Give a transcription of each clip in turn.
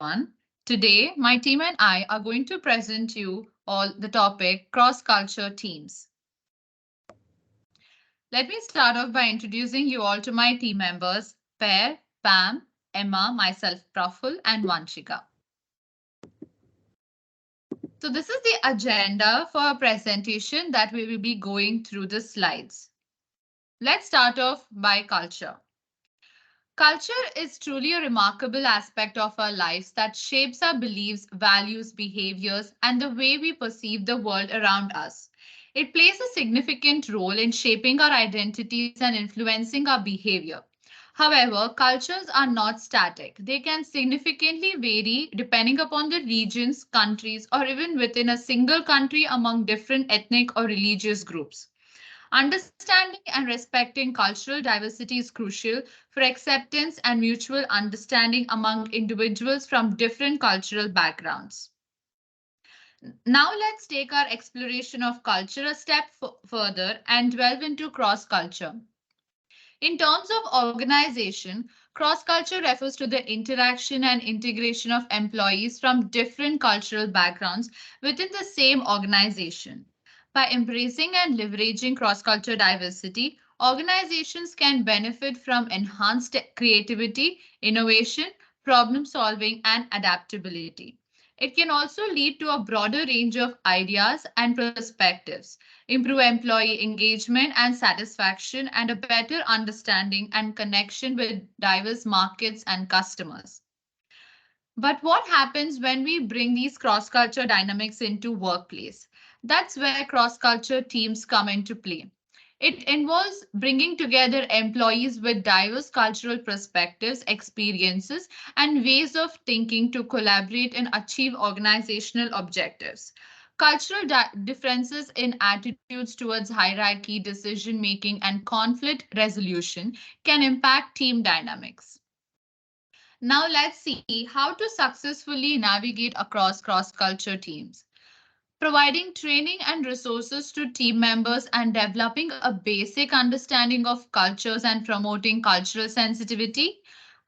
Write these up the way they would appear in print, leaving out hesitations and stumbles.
everyone. Today, my team and I are going to present you all the topic cross-culture teams. Let me start off by introducing you all to my team members, Per, Pam, Emma, myself, Praful, and Vanshika. So this is the agenda for our presentation that we will be going through the slides. Let's start off by culture. Culture is truly a remarkable aspect of our lives that shapes our beliefs, values, behaviors, and the way we perceive the world around us. It plays a significant role in shaping our identities and influencing our behavior. However, cultures are not static. They can significantly vary depending upon the regions, countries, or even within a single country among different ethnic or religious groups. Understanding and respecting cultural diversity is crucial for acceptance and mutual understanding among individuals from different cultural backgrounds. Now, let's take our exploration of culture a step further and delve into cross culture. In terms of organization, cross culture refers to the interaction and integration of employees from different cultural backgrounds within the same organization. By embracing and leveraging cross culture diversity, organizations can benefit from enhanced creativity, innovation, problem solving, and adaptability. It can also lead to a broader range of ideas and perspectives, improve employee engagement and satisfaction, and a better understanding and connection with diverse markets and customers. But what happens when we bring these cross-culture dynamics into workplace? That's where cross-culture teams come into play. It involves bringing together employees with diverse cultural perspectives, experiences, and ways of thinking to collaborate and achieve organizational objectives. Cultural differences in attitudes towards hierarchy, decision making, and conflict resolution can impact team dynamics. Now, let's see how to successfully navigate across cross culture teams. Providing training and resources to team members and developing a basic understanding of cultures and promoting cultural sensitivity.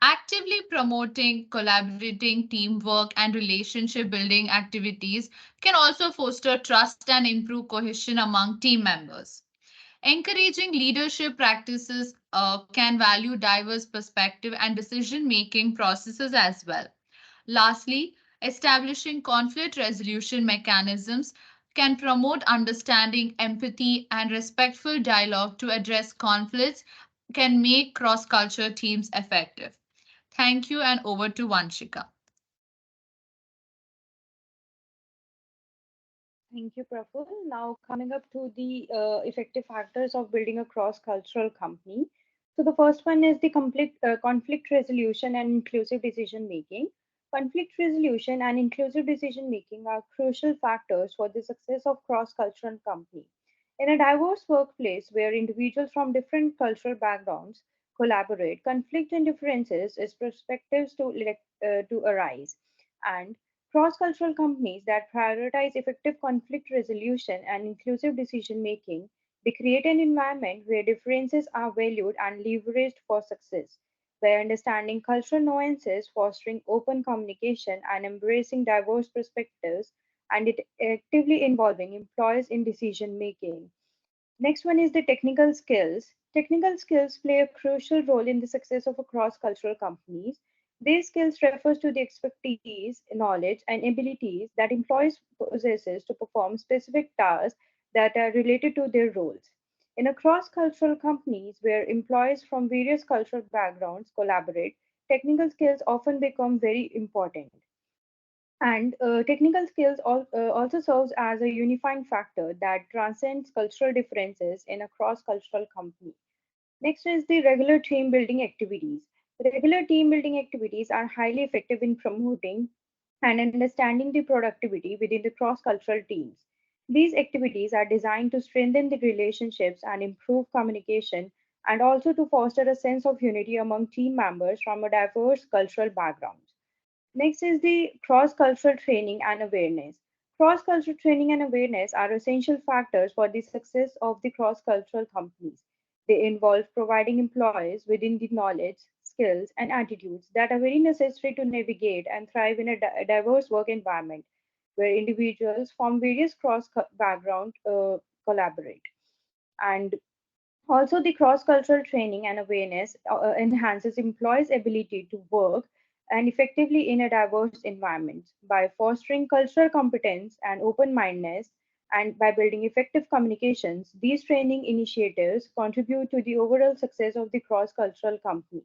Actively promoting collaborating, teamwork, and relationship building activities can also foster trust and improve cohesion among team members. Encouraging leadership practices can value diverse perspective and decision making processes as well. Lastly, establishing conflict resolution mechanisms can promote understanding, empathy, and respectful dialogue to address conflicts, can make cross culture teams effective. Thank you, and over to Vanshika. Thank you, Praful. Now, coming up to the effective factors of building a cross-cultural company. So the first one is the conflict resolution and inclusive decision making. Conflict resolution and inclusive decision making are crucial factors for the success of cross-cultural company. In a diverse workplace where individuals from different cultural backgrounds collaborate, conflict and differences is perspectives to arise. And cross-cultural companies that prioritize effective conflict resolution and inclusive decision making, they create an environment where differences are valued and leveraged for success. By understanding cultural nuances, fostering open communication, and embracing diverse perspectives, and it actively involving employees in decision making. Next one is the technical skills. Technical skills play a crucial role in the success of a cross-cultural companies. These skills refers to the expertise, knowledge, and abilities that employees possesses to perform specific tasks that are related to their roles. In a cross-cultural companies where employees from various cultural backgrounds collaborate, technical skills often become very important. And technical skills also serves as a unifying factor that transcends cultural differences in a cross-cultural company. Next is the regular team building activities. Regular team building activities are highly effective in promoting and understanding the productivity within the cross-cultural teams. These activities are designed to strengthen the relationships and improve communication and also to foster a sense of unity among team members from a diverse cultural backgrounds. Next is the cross-cultural training and awareness. Cross-cultural training and awareness are essential factors for the success of the cross-cultural companies. They involve providing employees within the knowledge, skills, and attitudes that are very necessary to navigate and thrive in a diverse work environment where individuals from various cross backgrounds collaborate. And also, the cross-cultural training and awareness enhances employees' ability to work and effectively in a diverse environment by fostering cultural competence and open-mindedness, and by building effective communications. These training initiatives contribute to the overall success of the cross-cultural company.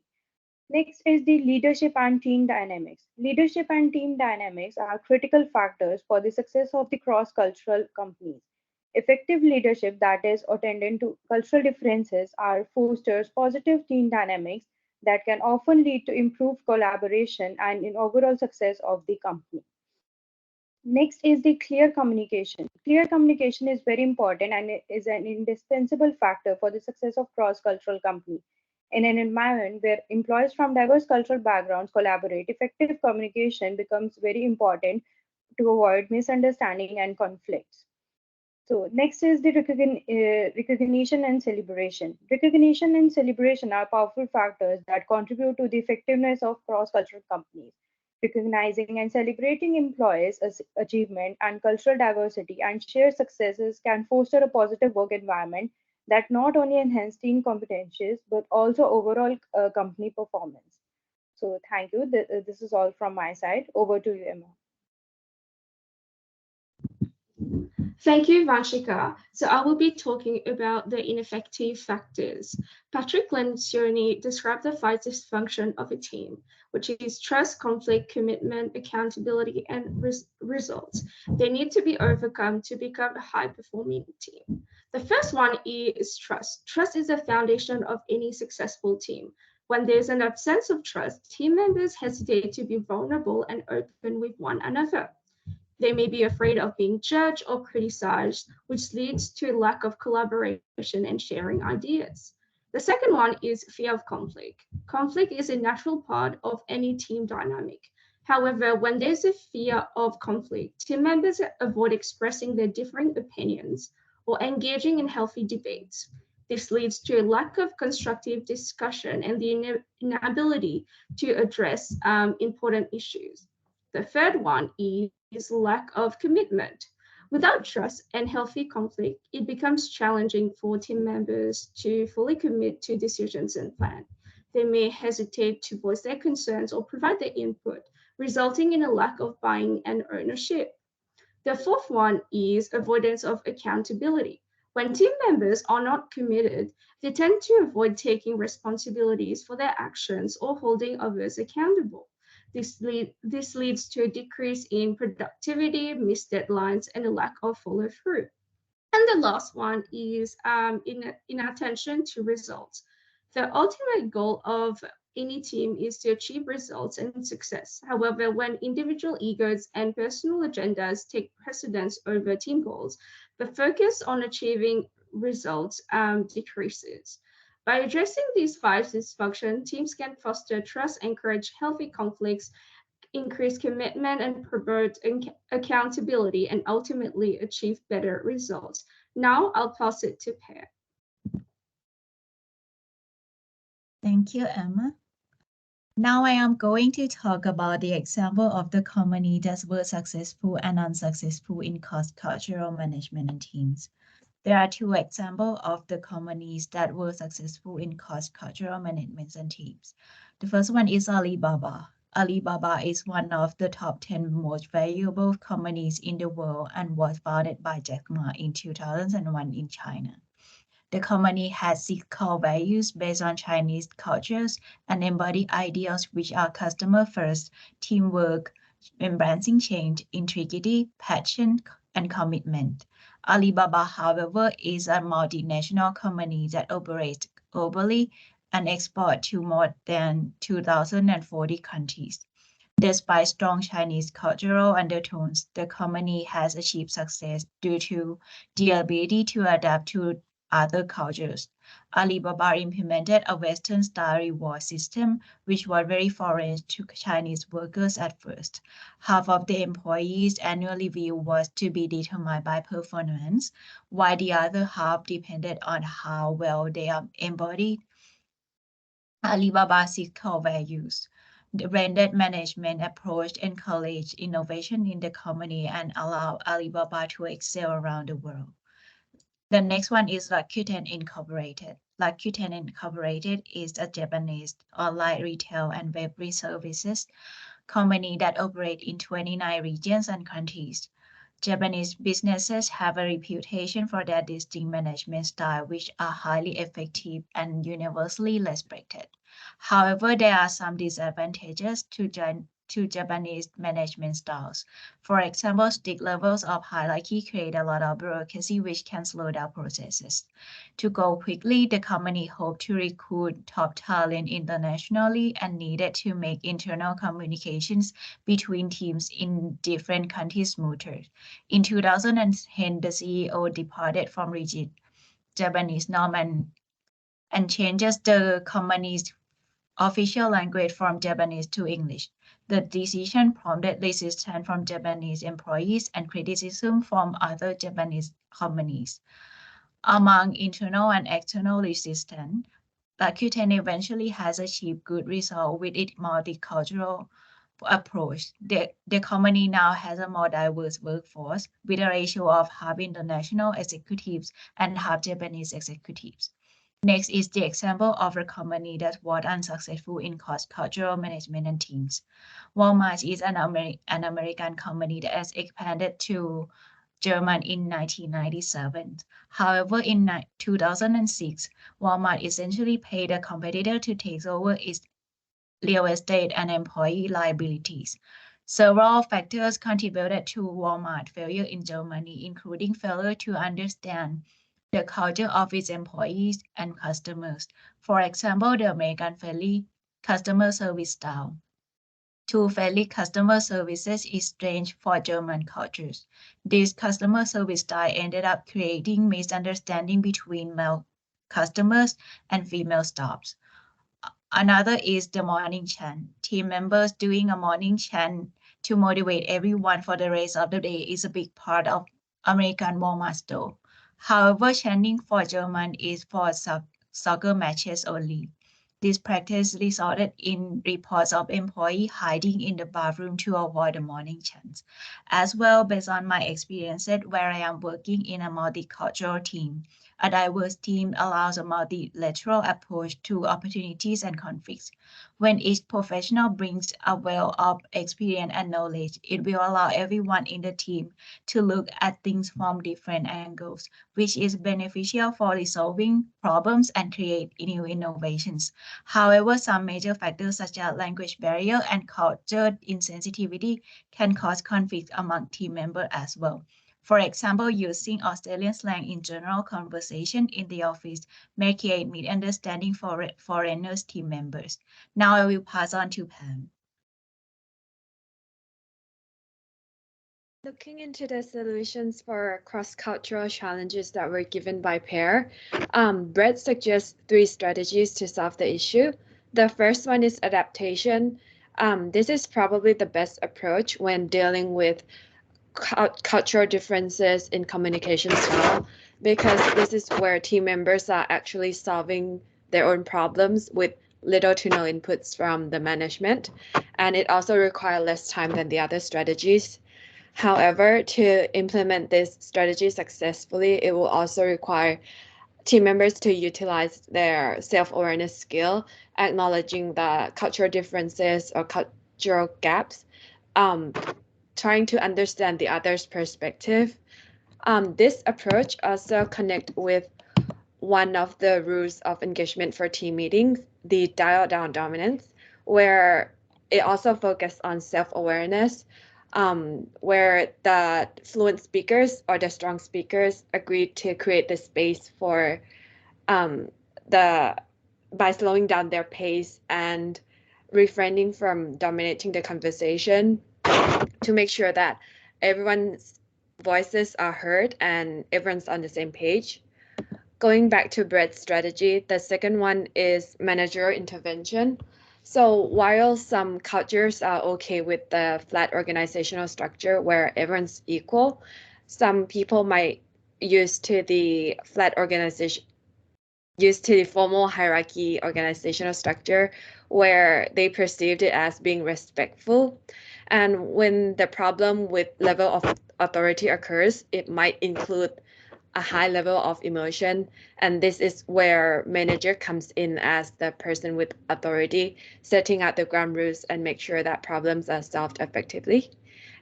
Next is the leadership and team dynamics. Leadership and team dynamics are critical factors for the success of the cross-cultural companies. Effective leadership that is attendant to cultural differences are fosters positive team dynamics that can often lead to improved collaboration and in overall success of the company. Next is the clear communication. Clear communication is very important and it is an indispensable factor for the success of cross-cultural company. In an environment where employees from diverse cultural backgrounds collaborate, effective communication becomes very important to avoid misunderstanding and conflicts. So next is the recognition and celebration. Recognition and celebration are powerful factors that contribute to the effectiveness of cross-cultural companies. Recognizing and celebrating employees' achievement and cultural diversity and shared successes can foster a positive work environment that not only enhance team competencies but also overall company performance. So thank you. This is all from my side. Over to you, Emma. Thank you, Vanshika. So I will be talking about the ineffective factors. Patrick Lencioni described the five dysfunction of a team, which is trust, conflict, commitment, accountability, and results. They need to be overcome to become a high-performing team. The first one is trust. Trust is the foundation of any successful team. When there's an absence of trust, team members hesitate to be vulnerable and open with one another. They may be afraid of being judged or criticized, which leads to a lack of collaboration and sharing ideas. The second one is fear of conflict. Conflict is a natural part of any team dynamic. However, when there's a fear of conflict, team members avoid expressing their differing opinions or engaging in healthy debates. This leads to a lack of constructive discussion and the inability to address important issues. The third one is lack of commitment. Without trust and healthy conflict, it becomes challenging for team members to fully commit to decisions and plan. They may hesitate to voice their concerns or provide their input, resulting in a lack of buying and ownership. The fourth one is avoidance of accountability. When team members are not committed, they tend to avoid taking responsibilities for their actions or holding others accountable. This leads to a decrease in productivity, missed deadlines, and a lack of follow through. And the last one is inattention to results. The ultimate goal of any team is to achieve results and success. However, when individual egos and personal agendas take precedence over team goals, the focus on achieving results decreases. By addressing these five dysfunctions, teams can foster trust, encourage healthy conflicts, increase commitment, and promote accountability, and ultimately achieve better results. Now I'll pass it to Per. Thank you, Emma. Now I am going to talk about the example of the company that were successful and unsuccessful in cross-cultural management and teams. There are two examples of the companies that were successful in cross-cultural management and teams. The first one is Alibaba. Alibaba is one of the top 10 most valuable companies in the world and was founded by Jack Ma in 2001 in China. The company has 6 core values based on Chinese cultures and embody ideals which are customer first, teamwork, embracing change, integrity, passion, and commitment. Alibaba, however, is a multinational company that operates globally and exports to more than 2,040 countries. Despite strong Chinese cultural undertones, the company has achieved success due to the ability to adapt to other cultures. Alibaba implemented a Western-style reward system, which was very foreign to Chinese workers at first. Half of the employees' annual review was to be determined by performance, while the other half depended on how well they embodied Alibaba's core values. The branded management approach encourage innovation in the company and allow Alibaba to excel around the world. The next one is Rakuten Incorporated. Rakuten Incorporated is a Japanese online retail and web services company that operate in 29 regions and countries. Japanese businesses have a reputation for their distinct management style, which are highly effective and universally respected. However, there are some disadvantages to Japanese management styles. For example, strict levels of hierarchy create a lot of bureaucracy, which can slow down processes. To go quickly, the company hoped to recruit top talent internationally and needed to make internal communications between teams in different countries smoother. In 2010, the CEO departed from rigid Japanese norm and changes the company's official language from Japanese to English. The decision prompted resistance from Japanese employees and criticism from other Japanese companies. Among internal and external resistance, Rakuten eventually has achieved good results with its multicultural approach. The company now has a more diverse workforce with a ratio of half international executives and half Japanese executives. Next is the example of a company that was unsuccessful in cross-cultural management and teams. Walmart is an American company that has expanded to German in 1997. However, in 2006, Walmart essentially paid a competitor to take over its real estate and employee liabilities. Several factors contributed to Walmart's failure in Germany, including failure to understand the culture of its employees and customers. For example, the American-friendly customer service style. Too friendly customer services is strange for German cultures. This customer service style ended up creating misunderstanding between male customers and female staffs. Another is the morning chant. Team members doing a morning chant to motivate everyone for the rest of the day is a big part of American Walmart store. However, chanting for German is for soccer matches only. This practice resulted in reports of employees hiding in the bathroom to avoid the morning chants. As well, based on my experiences where I am working in a multicultural team, a diverse team allows a multilateral approach to opportunities and conflicts. When each professional brings a wealth of experience and knowledge, it will allow everyone in the team to look at things from different angles, which is beneficial for resolving problems and create new innovations. However, some major factors such as language barrier and culture insensitivity can cause conflict among team members as well. For example, using Australian slang in general conversation in the office may create misunderstanding for foreigners team members. Now I will pass on to Pam. Looking into the solutions for cross-cultural challenges that were given by Pear, Brett suggests 3 strategies to solve the issue. The first one is adaptation. This is probably the best approach when dealing with cultural differences in communication style, because this is where team members are actually solving their own problems with little to no inputs from the management, and it also requires less time than the other strategies. However, to implement this strategy successfully, it will also require team members to utilize their self-awareness skill, acknowledging the cultural differences or cultural gaps, trying to understand the other's perspective. This approach also connects with one of the rules of engagement for team meetings, the dial down dominance, where it also focuses on self-awareness, where the fluent speakers or the strong speakers agreed to create the space for by slowing down their pace and refraining from dominating the conversation to make sure that everyone's voices are heard and everyone's on the same page. Going back to Brett's strategy, the second one is managerial intervention. So while some cultures are okay with the flat organizational structure where everyone's equal, some people might use to the flat organization used to the formal hierarchy organizational structure where they perceived it as being respectful. And when the problem with level of authority occurs, it might include a high level of emotion. And this is where manager comes in as the person with authority, setting out the ground rules and make sure that problems are solved effectively.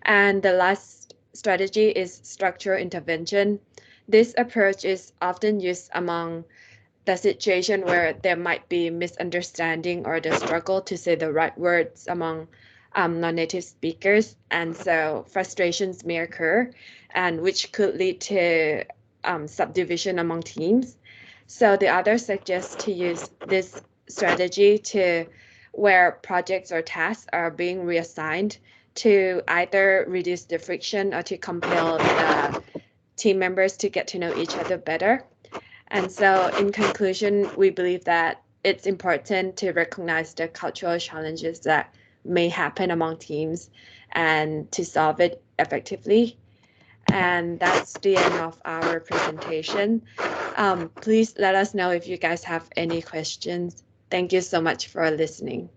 And the last strategy is structural intervention. This approach is often used among the situation where there might be misunderstanding or the struggle to say the right words among non-native speakers, and so frustrations may occur, and which could lead to subdivision among teams. So the author suggests to use this strategy to where projects or tasks are being reassigned to either reduce the friction or to compel the team members to get to know each other better. And so in conclusion, we believe that it's important to recognize the cultural challenges that may happen among teams and to solve it effectively. And that's the end of our presentation. Please let us know if you guys have any questions. Thank you so much for listening.